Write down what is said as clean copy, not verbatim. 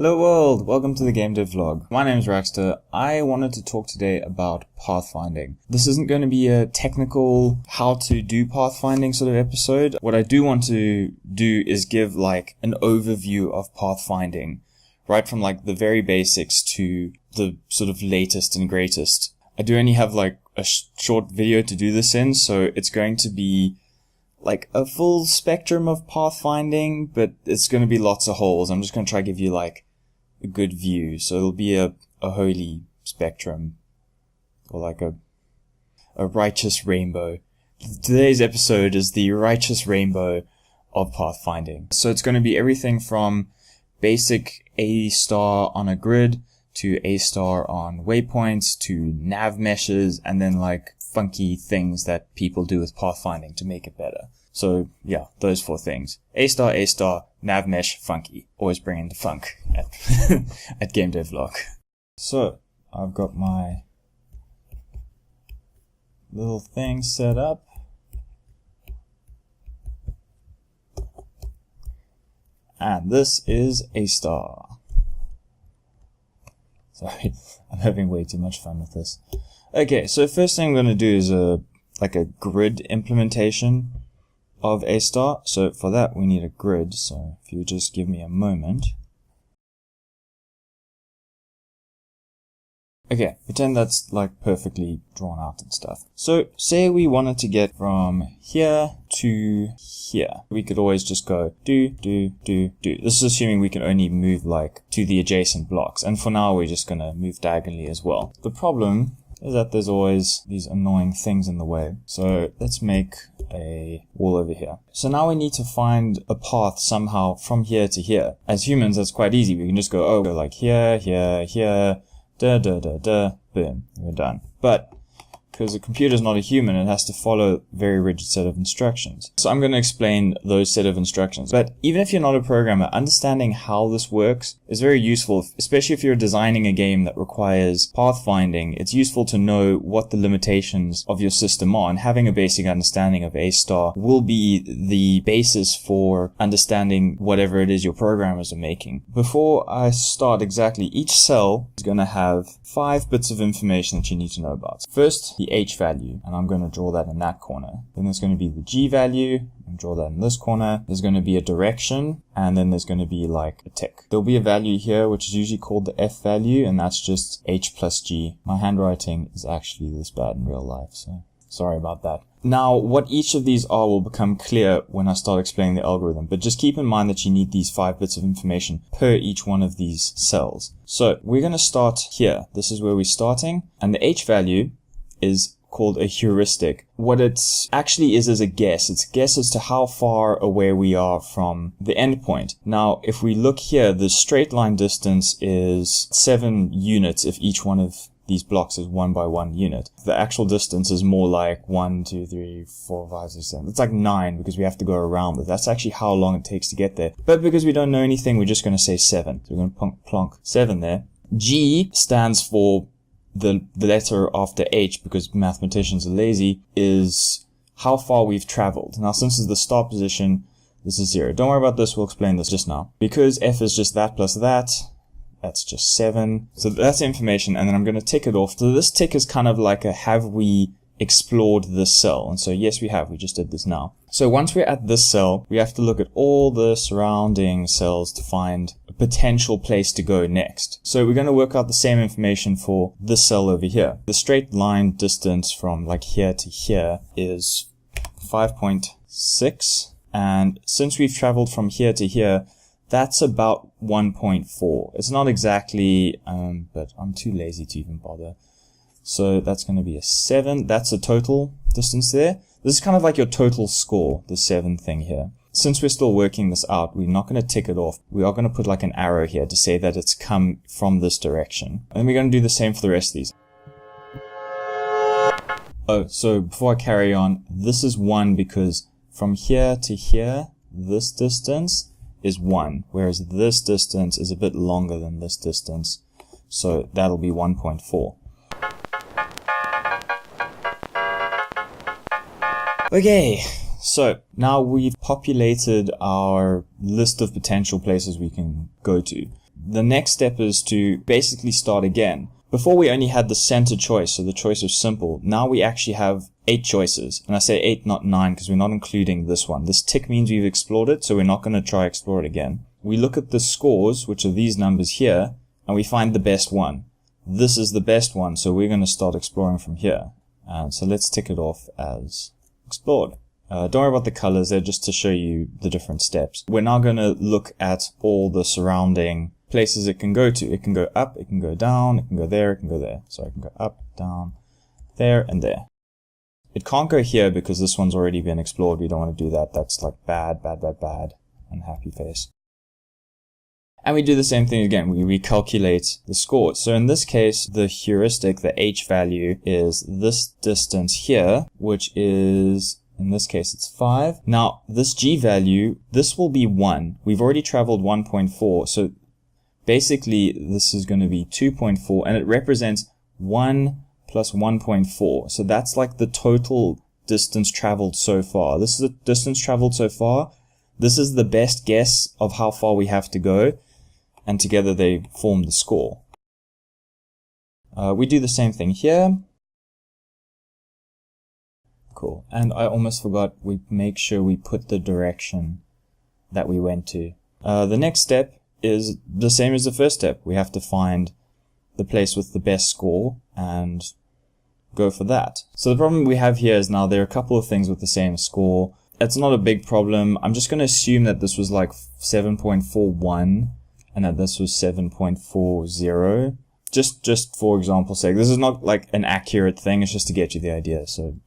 Hello world, welcome to the GameDevVlog. My name is Raxter. I wanted to talk today about pathfinding. This isn't going to be a technical how to do pathfinding sort of episode. What I do want to do is give like an overview of pathfinding, right from like the very basics to the sort of latest and greatest. I do only have like a short video to do this in, so it's going to be like a full spectrum of pathfinding, but it's going to be lots of holes. I'm just going to try to give you like a good view. So it'll be a holy spectrum, or like a righteous rainbow. Today's episode is the righteous rainbow of pathfinding. So it's going to be everything from basic A star on a grid to A star on waypoints to nav meshes, and then like funky things that people do with pathfinding to make it better. So yeah, those four things. A star, nav mesh, funky. Always bringing the funk at, at GameDevVlog. So I've got my little thing set up. And this is A star. Sorry, I'm having way too much fun with this. Okay, so first thing I'm going to do is like a grid implementation of A star. So for that we need a grid. So if you just give me a moment. Okay, pretend that's like perfectly drawn out and stuff. So say we wanted to get from here to here. We could always just go do. This is assuming we can only move like to the adjacent blocks. And for now we're just going to move diagonally as well. The problem is that there's always these annoying things in the way. So let's make a wall over here. So now we need to find a path somehow from here to here. As humans, that's quite easy. We can just go like here, boom, we're done. But because the computer is not a human, it has to follow a very rigid set of instructions. So I'm going to explain those set of instructions. But even if you're not a programmer, understanding how this works is very useful, especially if you're designing a game that requires pathfinding. It's useful to know what the limitations of your system are, and having a basic understanding of A star will be the basis for understanding whatever it is your programmers are making. Before I start exactly, each cell is going to have 5 bits of information that you need to know about. First, the H value, and I'm going to draw that in that corner. Then there's going to be the G value, and draw that in this corner. There's going to be a direction, and then there's going to be like a tick. There'll be a value here, which is usually called the F value, and that's just H plus G. My handwriting is actually this bad in real life, so sorry about that. Now, what each of these are will become clear when I start explaining the algorithm, but just keep in mind that you need these 5 bits of information per each one of these cells. So we're going to start here. This is where we're starting, and the H value is called a heuristic. What it actually is a guess. It's a guess as to how far away we are from the endpoint. Now, if we look here, the straight line distance is 7 units if each one of these blocks is 1 by 1 unit. The actual distance is more like 1, 2, 3, 4, 5, 6, 7. It's like 9 because we have to go around it. That's actually how long it takes to get there. But because we don't know anything, we're just going to say 7. So we're going to plonk 7 there. G stands for the letter after H, because mathematicians are lazy, is how far we've traveled. Now, since it's the start position, this is 0. Don't worry about this, we'll explain this just now. Because F is just that plus that, that's just 7. So that's information, and then I'm going to tick it off. So this tick is kind of like a have we explored this cell? And so yes, we have. We just did this now. So once we're at this cell, we have to look at all the surrounding cells to find a potential place to go next. So we're going to work out the same information for this cell over here. The straight line distance from like here to here is 5.6. And since we've traveled from here to here, that's about 1.4. It's not exactly, but I'm too lazy to even bother. So that's going to be a 7. That's a total distance there. This is kind of like your total score, the 7 thing here. Since we're still working this out, we're not going to tick it off. We are going to put like an arrow here to say that it's come from this direction. And we're going to do the same for the rest of these. Oh, so before I carry on, this is 1 because from here to here, this distance is 1, whereas this distance is a bit longer than this distance. So that'll be 1.4. Okay, so now we've populated our list of potential places we can go to. the next step is to basically start again. Before we only had the center choice, so the choice was simple. Now we actually have 8 choices. And I say 8, not 9, because we're not including this one. This tick means we've explored it, so we're not going to try explore it again. We look at the scores, which are these numbers here, and we find the best one. This is the best one, so we're going to start exploring from here. So let's tick it off as explored. Don't worry about the colors, they're just to show you the different steps. We're now going to look at all the surrounding places it can go to. It can go up, it can go down, it can go there, it can go there. So it can go up, down, there, and there. It can't go here because this one's already been explored. We don't want to do that. That's like bad, bad, bad, bad, and happy face. And we do the same thing again. We recalculate the scores. So in this case, the heuristic, the H value, is this distance here, which is, in this case, it's 5. Now, this G value, this will be 1. We've already traveled 1.4. So basically, this is going to be 2.4, and it represents 1 plus 1.4. So that's like the total distance traveled so far. This is the distance traveled so far. This is the best guess of how far we have to go. And together they form the score. We do the same thing here. Cool. And I almost forgot, we make sure we put the direction that we went to. The next step is the same as the first step. We have to find the place with the best score and go for that. So the problem we have here is now there are a couple of things with the same score. It's not a big problem. I'm just going to assume that this was like 7.41. And that this was 7.40. Just for example's sake. This is not like an accurate thing, it's just to get you the idea. So